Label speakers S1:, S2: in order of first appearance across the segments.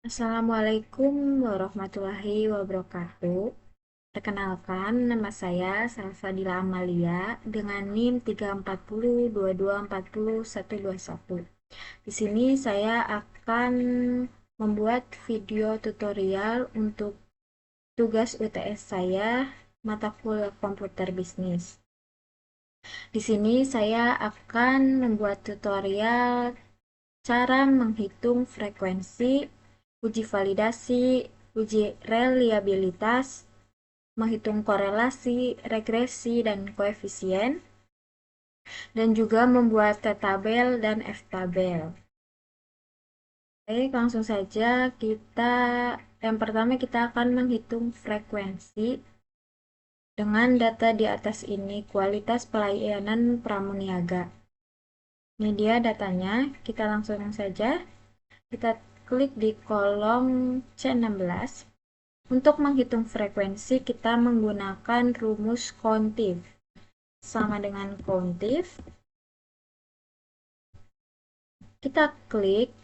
S1: Assalamualaikum warahmatullahi wabarakatuh. Perkenalkan, nama saya Salsabila Amalia dengan NIM 34022402121. Di sini saya akan membuat video tutorial untuk tugas UTS saya, mata kuliah komputer bisnis. Di sini saya akan membuat tutorial cara menghitung frekuensi, uji validasi, uji reliabilitas, menghitung korelasi, regresi, dan koefisien, dan juga membuat T-tabel dan F-tabel. Baik, langsung saja yang pertama kita akan menghitung frekuensi dengan data di atas ini, kualitas pelayanan pramuniaga. Ini dia datanya, kita langsung saja. Kita klik di kolom C16. Untuk menghitung frekuensi, kita menggunakan rumus kontif. Sama dengan kontif, kita klik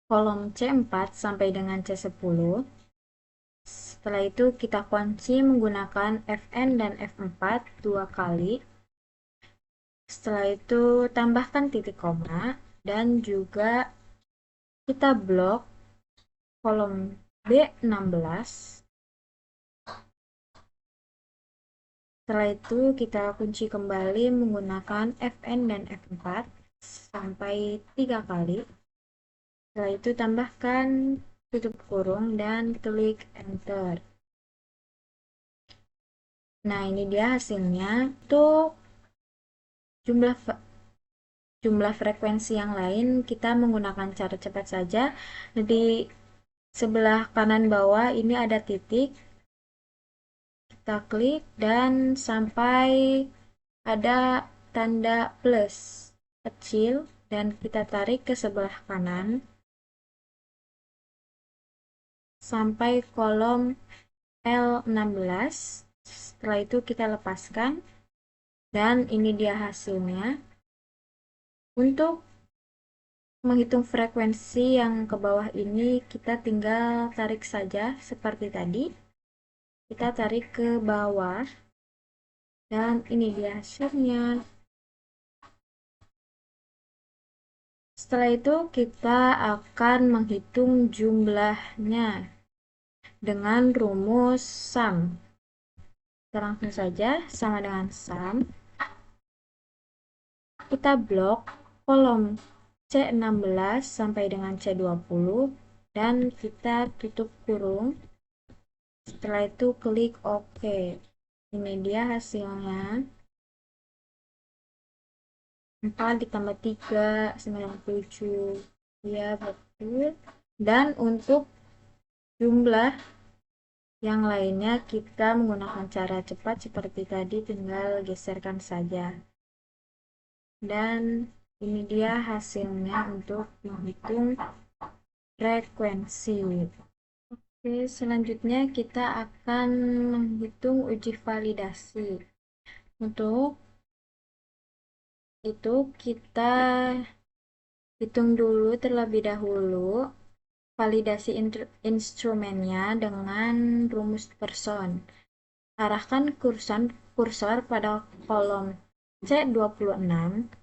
S1: kolom C4 sampai dengan C10. Setelah itu kita kunci menggunakan Fn dan F4 dua kali. Setelah itu tambahkan titik koma dan juga kita blok kolom B16. Setelah itu kita kunci kembali menggunakan Fn dan F4 sampai 3 kali. Setelah itu tambahkan tutup kurung dan klik enter. Nah, ini dia hasilnya. Untuk jumlah jumlah frekuensi yang lain kita menggunakan cara cepat saja. Di sebelah kanan bawah ini ada titik. Kita klik dan sampai ada tanda plus kecil dan kita tarik ke sebelah kanan sampai kolom L16. Setelah itu kita lepaskan dan ini dia hasilnya. Untuk menghitung frekuensi yang ke bawah ini kita tinggal tarik saja seperti tadi. Kita tarik ke bawah dan ini dia hasilnya. Setelah itu kita akan menghitung jumlahnya dengan rumus sum. Kita langsung saja sama dengan sum. Kita blok kolom C16 sampai dengan C20 dan kita tutup kurung. Setelah itu klik OK. Ini dia hasilnya. 4 ditambah 3, 97. Ya, betul. Dan untuk jumlah yang lainnya kita menggunakan cara cepat seperti tadi, tinggal geserkan saja. Dan ini dia hasilnya untuk menghitung frekuensi. Oke, selanjutnya kita akan menghitung uji validasi. Untuk itu kita hitung dulu terlebih dahulu validasi instrumennya dengan rumus person. Arahkan kursor pada kolom C26.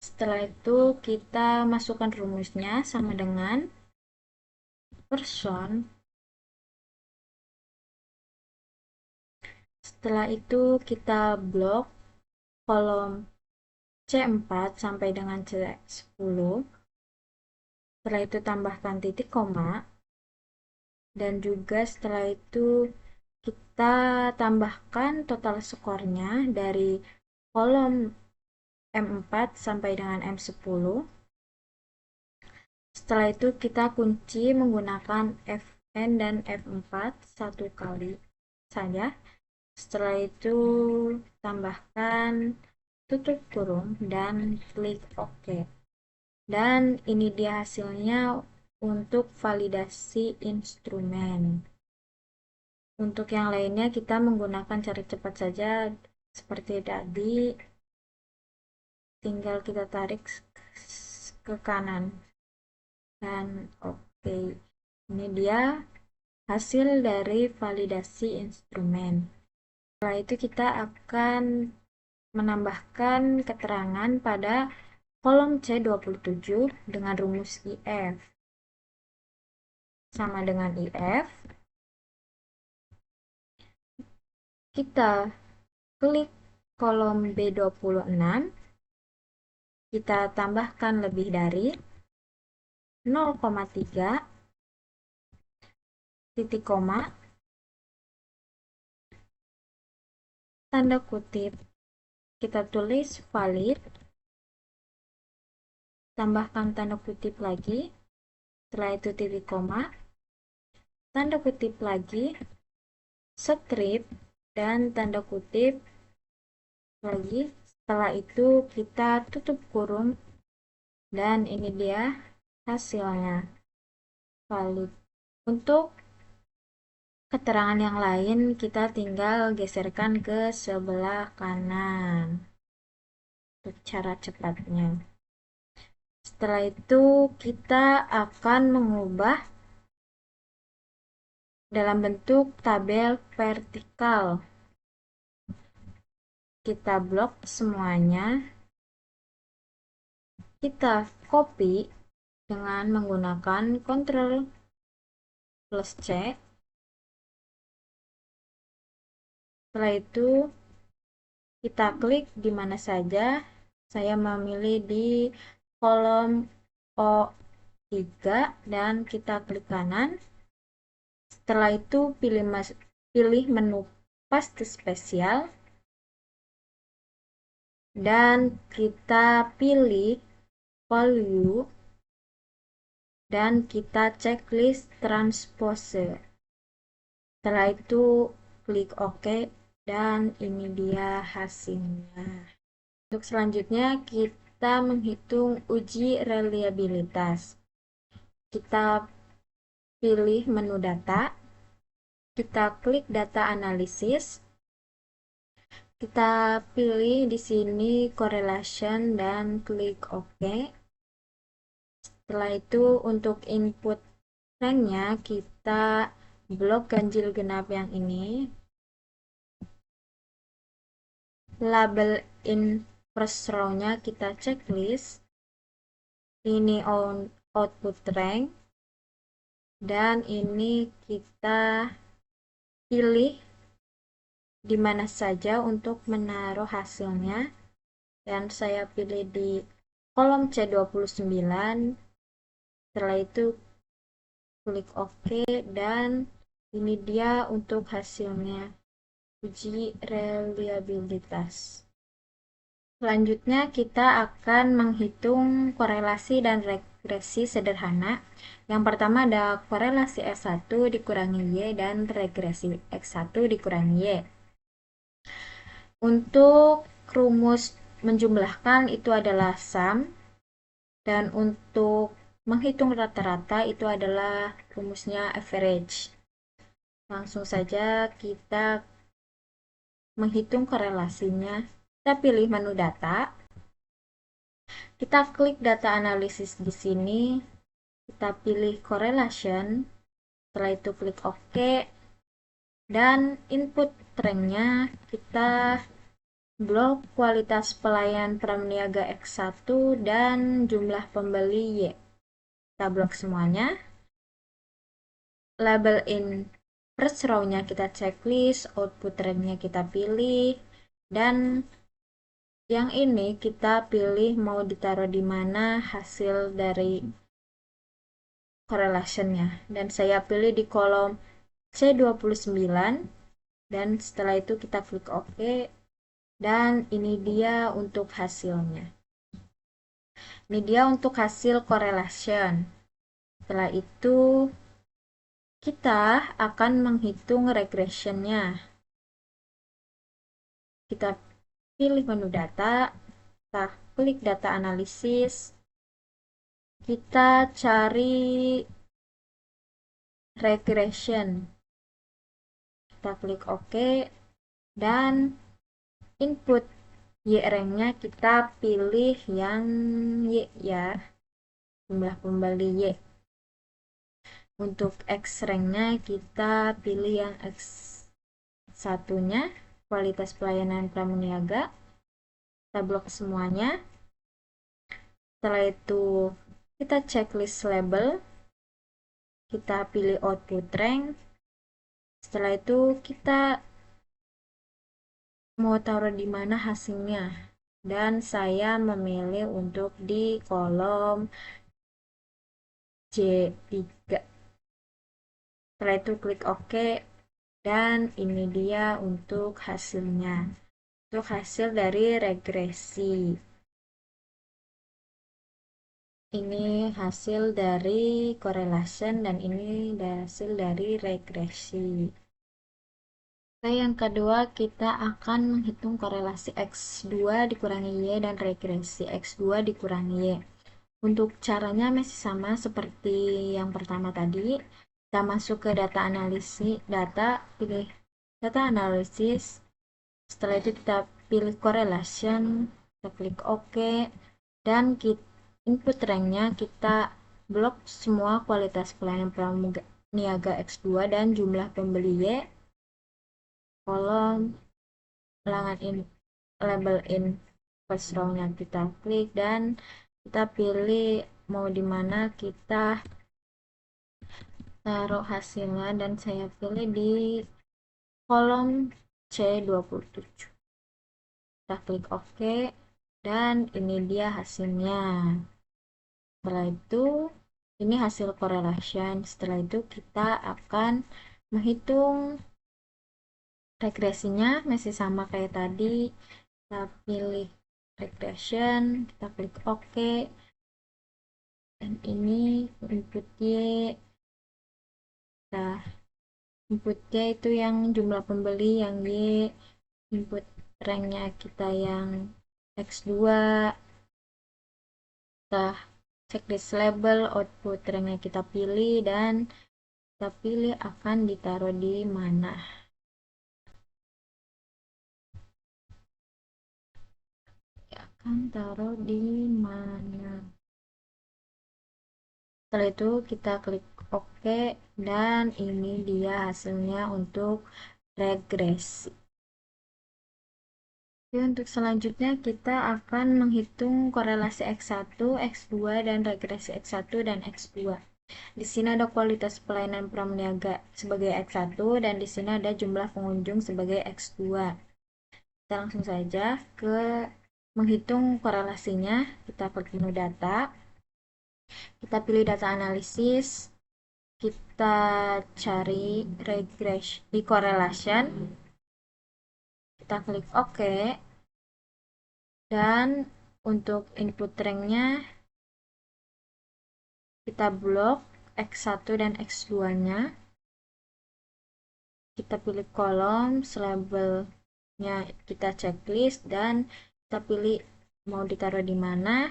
S1: Setelah itu kita masukkan rumusnya sama dengan person. Setelah itu kita blok kolom C4 sampai dengan C10. Setelah itu tambahkan titik koma. Dan juga setelah itu kita tambahkan total skornya dari kolom M4 sampai dengan M10. Setelah itu kita kunci menggunakan Fn dan F4 satu kali saja. Setelah itu tambahkan tutup kurung dan klik OK. Dan ini dia hasilnya untuk validasi instrumen. Untuk yang lainnya kita menggunakan cara cepat saja seperti tadi. Tinggal kita tarik ke kanan dan oke. Ini dia hasil dari validasi instrumen. Setelah itu kita akan menambahkan keterangan pada kolom C27 dengan rumus IF. Sama dengan IF, kita klik kolom B26, kita tambahkan lebih dari 0,3, titik koma, tanda kutip, kita tulis valid, tambahkan tanda kutip lagi, setelah itu titik koma, tanda kutip lagi, strip, dan tanda kutip lagi. Setelah itu kita tutup kurung, dan ini dia hasilnya, valid. Untuk keterangan yang lain kita tinggal geserkan ke sebelah kanan untuk cara cepatnya. Setelah itu kita akan mengubah dalam bentuk tabel vertikal. Kita blok semuanya. Kita copy dengan menggunakan Ctrl plus C. Setelah itu kita klik di mana saja. Saya memilih di kolom O3 dan kita klik kanan. Setelah itu pilih menu paste spesial dan kita pilih value dan kita checklist transpose. Setelah itu klik OK dan ini dia hasilnya. Untuk selanjutnya kita menghitung uji reliabilitas. Kita pilih menu data, kita klik data analisis, kita pilih di sini correlation dan klik OK. Setelah itu untuk input ranknya kita blok ganjil genap yang ini. Label in first row-nya kita checklist. Ini on output rank. Dan ini kita pilih di mana saja untuk menaruh hasilnya. Dan saya pilih di kolom C29. Setelah itu klik OK dan ini dia untuk hasilnya uji reliabilitas. Selanjutnya kita akan menghitung korelasi dan regresi sederhana. Yang pertama ada korelasi X1 dikurangi Y dan regresi X1 dikurangi Y. Untuk rumus menjumlahkan itu adalah sum, dan untuk menghitung rata-rata itu adalah rumusnya average. Langsung saja kita menghitung korelasinya. Kita pilih menu data. Kita klik data analisis di sini. Kita pilih correlation. Setelah itu klik OK. Dan input ranknya kita blok kualitas pelayan pramuniaga X1 dan jumlah pembeli Y. Kita blok semuanya. Label in first row-nya kita checklist, output ranknya kita pilih, dan yang ini kita pilih mau ditaruh di mana hasil dari correlation-nya. Dan saya pilih di kolom C29, dan setelah itu kita klik OK, dan ini dia untuk hasilnya. Ini dia untuk hasil correlation. Setelah itu kita akan menghitung regression-nya. Kita pilih menu data, kita klik data analisis, kita cari regression. Kita klik OK, dan input Y-rank-nya kita pilih yang Y ya, jumlah pembeli Y. Untuk X-rank-nya kita pilih yang X1-nya, kualitas pelayanan pramuniaga. Kita blok semuanya. Setelah itu kita checklist label, kita pilih output rank. Setelah itu kita mau taruh di mana hasilnya, dan saya memilih untuk di kolom J3. Setelah itu klik OK, dan ini dia untuk hasilnya, untuk hasil dari regresi. Ini hasil dari correlation dan ini hasil dari regresi. Yang kedua, kita akan menghitung korelasi X2 dikurangi Y dan regresi X2 dikurangi Y. Untuk caranya masih sama seperti yang pertama tadi. Kita masuk ke data analisis, pilih data analisis. Setelah itu kita pilih correlation, kita klik OK, dan input ranknya kita blok semua kualitas pelayanan pramuniaga X2 dan jumlah pembeli Y. Kolom ulangan label first row-nya kita klik dan kita pilih mau di mana kita taruh hasilnya, dan saya pilih di kolom C27. Kita klik OK, dan ini dia hasilnya. Setelah itu ini hasil correlation. Setelah itu kita akan menghitung regresinya, masih sama kayak tadi. Kita pilih regression, kita klik OK, dan ini input Y. Nah, inputnya itu yang jumlah pembeli yang Y, input ranknya kita yang X2. Kita checklist label, output ranknya kita pilih, dan kita pilih akan ditaruh di mana. Akan taruh di mana. Setelah itu kita klik OK, dan ini dia hasilnya untuk regresi. Oke, untuk selanjutnya kita akan menghitung korelasi X1, X2, dan regresi X1 dan X2. Di sini ada kualitas pelayanan pramuniaga sebagai X1, dan di sini ada jumlah pengunjung sebagai X2. Kita langsung saja ke menghitung korelasinya. Kita klik menu data, kita pilih data analisis, kita cari regresi correlation, kita klik OK, dan untuk input ranknya kita blok X1 dan X2-nya. Kita pilih kolom labelnya, kita checklist, dan kita pilih mau ditaruh di mana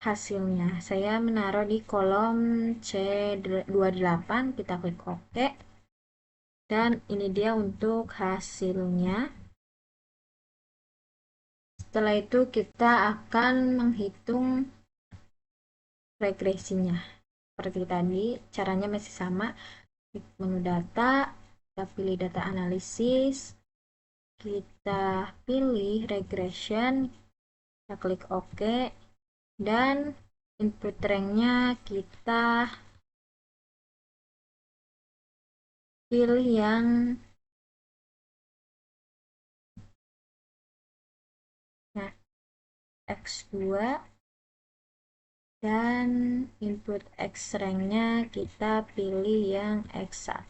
S1: hasilnya. Saya menaruh di kolom C28, kita klik OK, dan ini dia untuk hasilnya. Setelah itu kita akan menghitung regresinya. Seperti tadi, caranya masih sama. Klik menu data, kita pilih data analisis, kita pilih regression, kita klik OK, dan input ranknya kita pilih yang X2, dan input X ranknya kita pilih yang X1.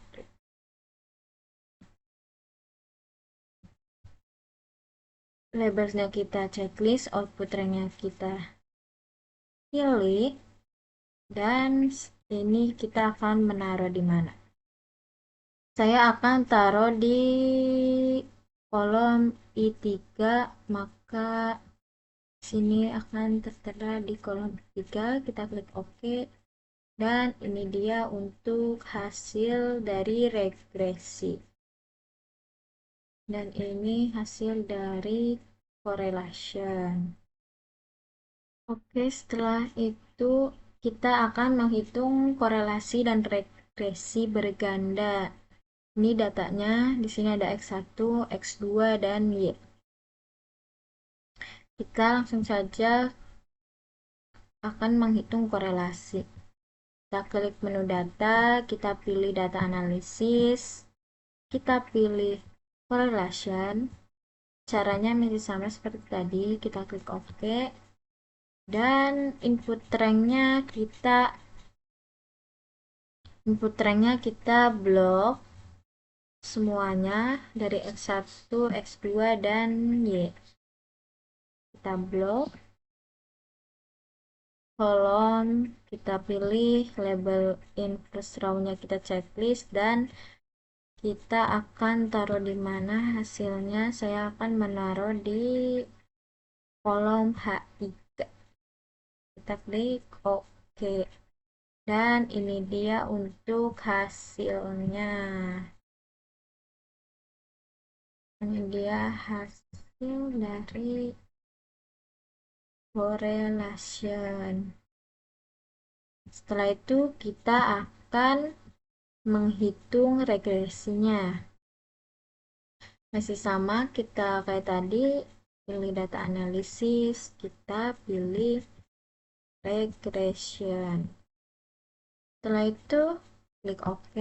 S1: Labelnya kita checklist, output ranknya kita pilih, dan ini kita akan menaruh di mana. Saya akan taruh di kolom I3, maka sini akan tertera di kolom 3. Kita klik OK, dan ini dia untuk hasil dari regresi, dan ini hasil dari correlation. Oke, setelah itu kita akan menghitung korelasi dan regresi berganda. Ini datanya, di sini ada X1, X2, dan Y. Kita langsung saja akan menghitung korelasi. Kita klik menu data, kita pilih data analisis, kita pilih correlation. Caranya masih sama seperti tadi, kita klik OK. Dan input ranknya kita blok semuanya dari X1, X2, dan Y. Kita blok kolom, kita pilih label inverse row-nya, kita checklist, dan kita akan taruh di mana hasilnya. Saya akan menaruh di kolom H3. Kita klik OK. Dan ini dia untuk hasilnya. Ini dia hasil dari correlation. Setelah itu kita akan menghitung regresinya. Masih sama, kita kayak tadi, pilih data analisis, kita pilih regression. Setelah itu klik OK.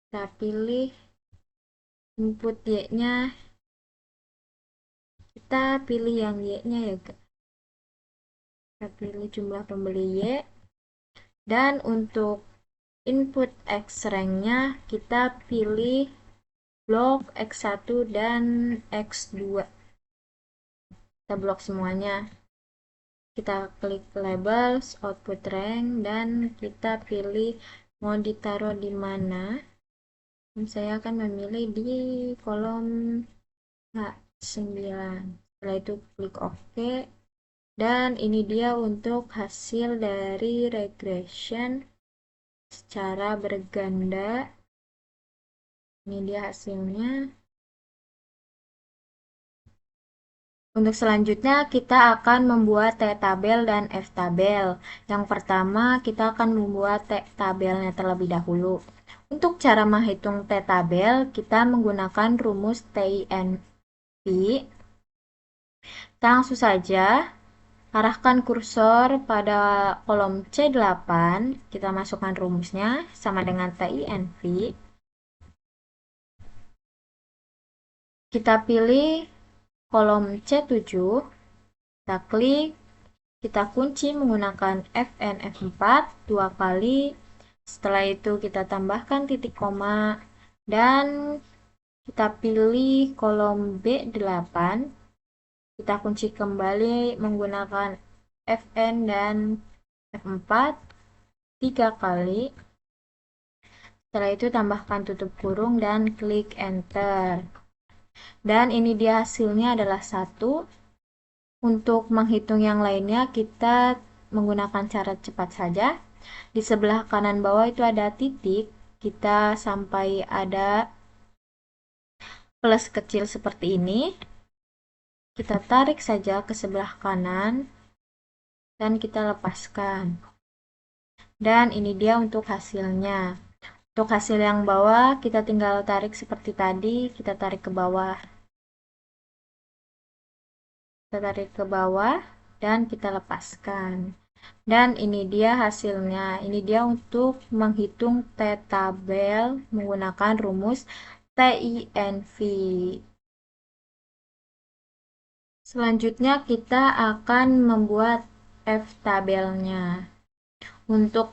S1: Kita pilih input Y-nya, kita pilih yang Y-nya ya, kita pilih jumlah pembeli Y. Dan untuk input X-rank-nya kita pilih blok X1 dan X2. Kita blok semuanya. Kita klik labels, output rank, dan kita pilih mau ditaruh di mana. Dan saya akan memilih di kolom H9. Setelah itu klik OK. Dan ini dia untuk hasil dari regression secara berganda. Ini dia hasilnya. Untuk selanjutnya kita akan membuat T-tabel dan F-tabel. Yang pertama kita akan membuat T-tabelnya terlebih dahulu. Untuk cara menghitung T-tabel kita menggunakan rumus TINV. Kita langsung saja arahkan kursor pada kolom C8, kita masukkan rumusnya sama dengan TINV. Kita pilih kolom C7, kita klik, kita kunci menggunakan Fn F4 dua kali. Setelah itu kita tambahkan titik koma dan kita pilih kolom B8. Kita kunci kembali menggunakan Fn dan F4 tiga kali. Setelah itu tambahkan tutup kurung dan klik enter. Dan ini dia hasilnya adalah 1. Untuk menghitung yang lainnya kita menggunakan cara cepat saja. Di sebelah kanan bawah itu ada titik, kita sampai ada plus kecil seperti ini. Kita tarik saja ke sebelah kanan dan kita lepaskan. Dan ini dia untuk hasilnya. Untuk hasil yang bawah kita tinggal tarik seperti tadi, kita tarik ke bawah. Kita tarik ke bawah dan kita lepaskan. Dan ini dia hasilnya. Ini dia untuk menghitung T-tabel menggunakan rumus TINV. Selanjutnya kita akan membuat F-tabelnya. Untuk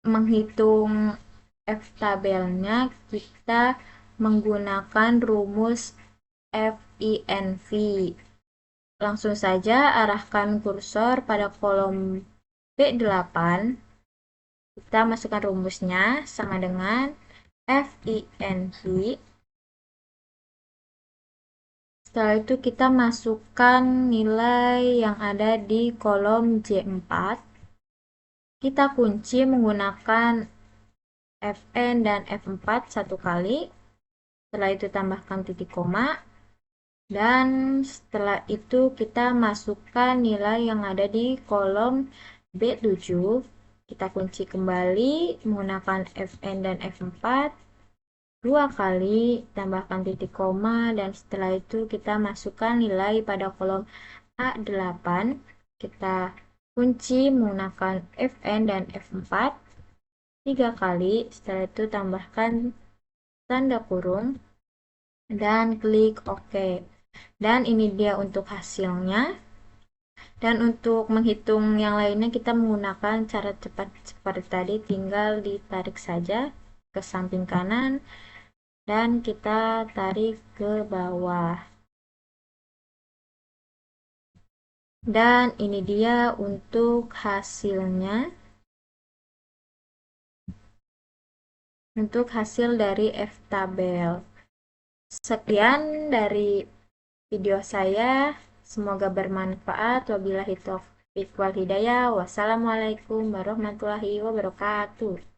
S1: menghitung F-tabelnya kita menggunakan rumus FINV. Langsung saja arahkan kursor pada kolom B8. Kita masukkan rumusnya sama dengan FINV. Setelah itu kita masukkan nilai yang ada di kolom J4. Kita kunci menggunakan Fn dan F4 satu kali. Setelah itu tambahkan titik koma. Dan setelah itu kita masukkan nilai yang ada di kolom B7, kita kunci kembali menggunakan Fn dan F4, 2 kali, tambahkan titik koma, dan setelah itu kita masukkan nilai pada kolom A8, kita kunci menggunakan Fn dan F4, 3 kali, setelah itu tambahkan tanda kurung, dan klik OK. Dan ini dia untuk hasilnya. Dan untuk menghitung yang lainnya kita menggunakan cara cepat seperti tadi, tinggal ditarik saja ke samping kanan dan kita tarik ke bawah. Dan ini dia untuk hasilnya. Untuk hasil dari F-tabel. Sekian dari video saya. Semoga bermanfaat. Wabillahi taufiq wal hidayah. Wassalamualaikum warahmatullahi wabarakatuh.